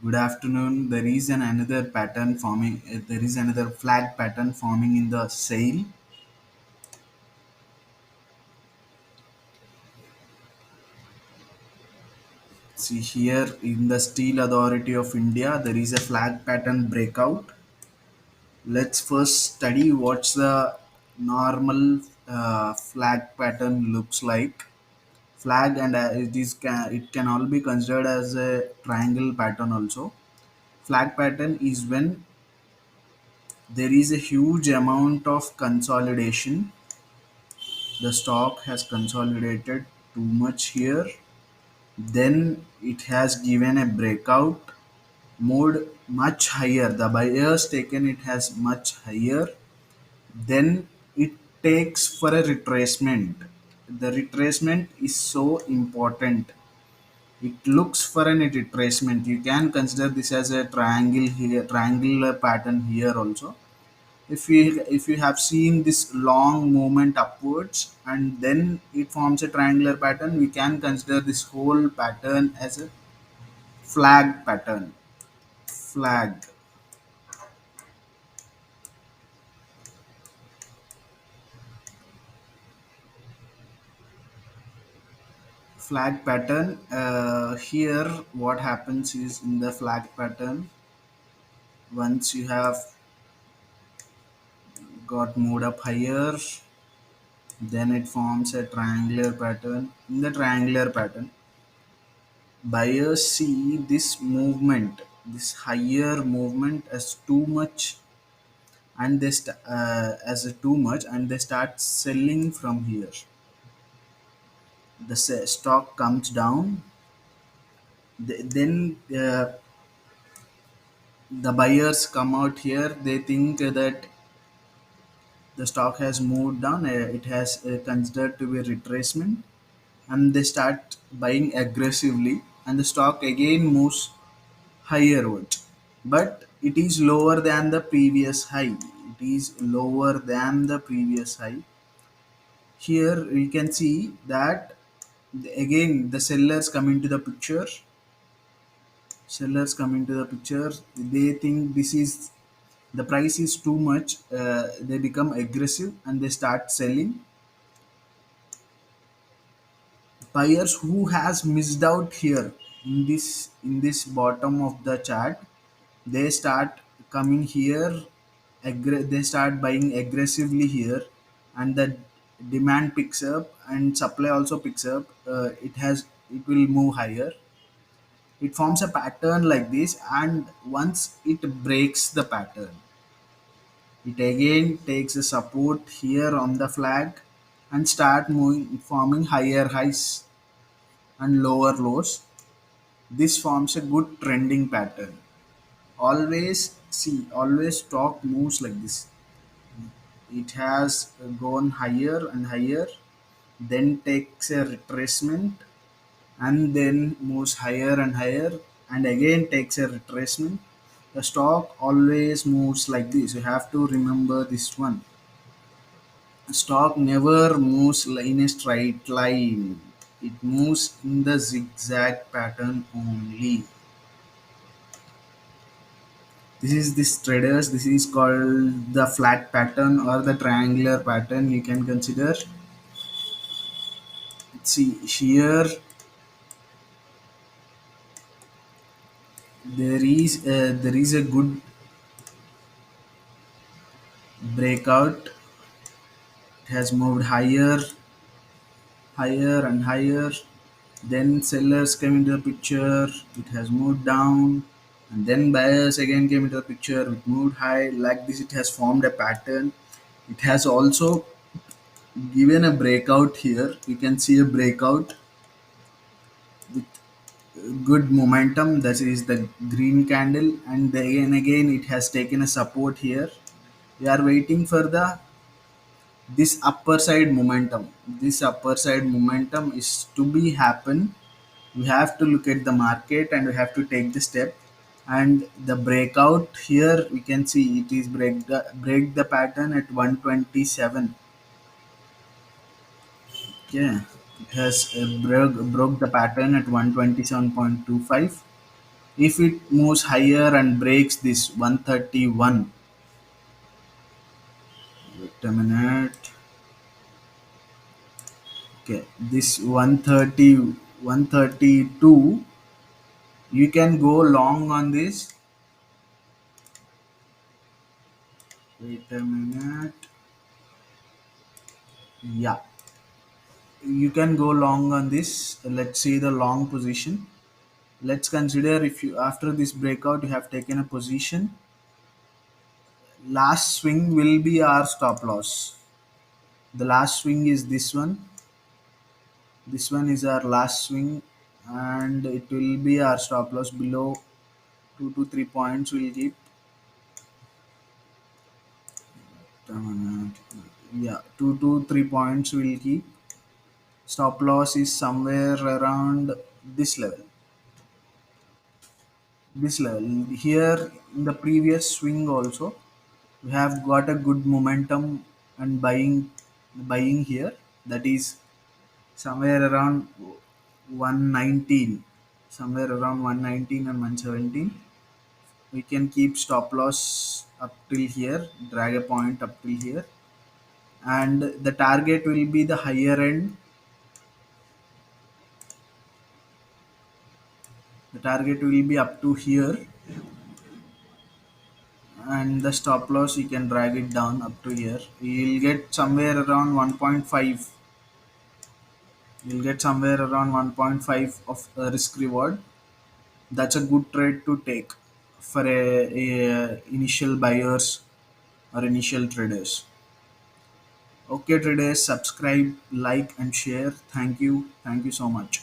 Good afternoon. There is an another pattern forming. There is another flag pattern forming in the sail. See here in the Steel Authority of India, there is a flag pattern breakout. Let's first study what's the normal flag pattern looks like. Flag and it can all be considered as a triangle pattern also. Flag pattern is when there is a huge amount of consolidation. The stock has consolidated too much here, then it has given a breakout mode much higher. The buyers taken it has much higher, then it takes for a retracement. The retracement is so important. It looks for an retracement. You can consider this as a triangle here, triangular pattern here also. If you have seen this long movement upwards and then it forms a triangular pattern, we can consider this whole pattern as a flag pattern. Flag pattern. Here what happens is, in the flag pattern, once you have got moved up higher, then it forms a triangular pattern. In the triangular pattern, buyers see this movement, this higher movement as too much, and as a too much, and they start selling from here. The stock comes down. Then the buyers come out here. They think that the stock has moved down. It has considered to be retracement, and they start buying aggressively, and the stock again moves higherward, but it is lower than the previous high. It is lower than the previous high. Here we can see that again the sellers come into the picture. They think this is the price is too much. They become aggressive and they start selling. Buyers who has missed out here in this bottom of the chart, they start coming here. They start buying aggressively here, and the demand picks up and supply also picks up. It will move higher. It forms a pattern like this, and once it breaks the pattern, it again takes a support here on the flag and start moving, forming higher highs and lower lows. This forms a good trending pattern. Always stock moves like this. It has gone higher and higher, then takes a retracement, and then moves higher and higher, and again takes a retracement. The stock always moves like this. You have to remember this one. Stock never moves in a straight line. It moves in the zigzag pattern only. This traders. This is called the flat pattern or the triangular pattern. You can consider. See here, there is a good breakout. It has moved higher and higher. Then sellers came into the picture. It has moved down, and then buyers again came into the picture. It moved high like this. It has formed a pattern. It has also given a breakout here. You can see a breakout with good momentum. That is the green candle, and again it has taken a support here. We are waiting for the this upper side momentum. This upper side momentum is to be happen. We have to look at the market and we have to take the step, and the breakout here we can see it is break the pattern at 127. Okay, it has broke the pattern at 127.25. If it moves higher and breaks this 131, wait a minute. Okay, this 130, 132, you can go long on this. Wait a minute. Yeah, you can go long on this. Let's see the long position. Let's consider if you after this breakout you have taken a position. Last swing will be our stop loss. The last swing is this one. This one is our last swing, and it will be our stop loss below 2 to 3 points. Will keep yeah, 2 to 3 points will keep. Stop loss is somewhere around this level. This level here in the previous swing also we have got a good momentum and buying here, that is somewhere around 119, somewhere around 119 and 117. We can keep stop loss up till here, drag a point up till here, and the target will be the higher end. The target will be up to here, and the stop loss you can drag it down up to here. You'll get somewhere around 1.5. You'll get somewhere around 1.5 of risk reward. That's a good trade to take for a initial buyers or initial traders. Okay, traders, subscribe, like, and share. Thank you so much.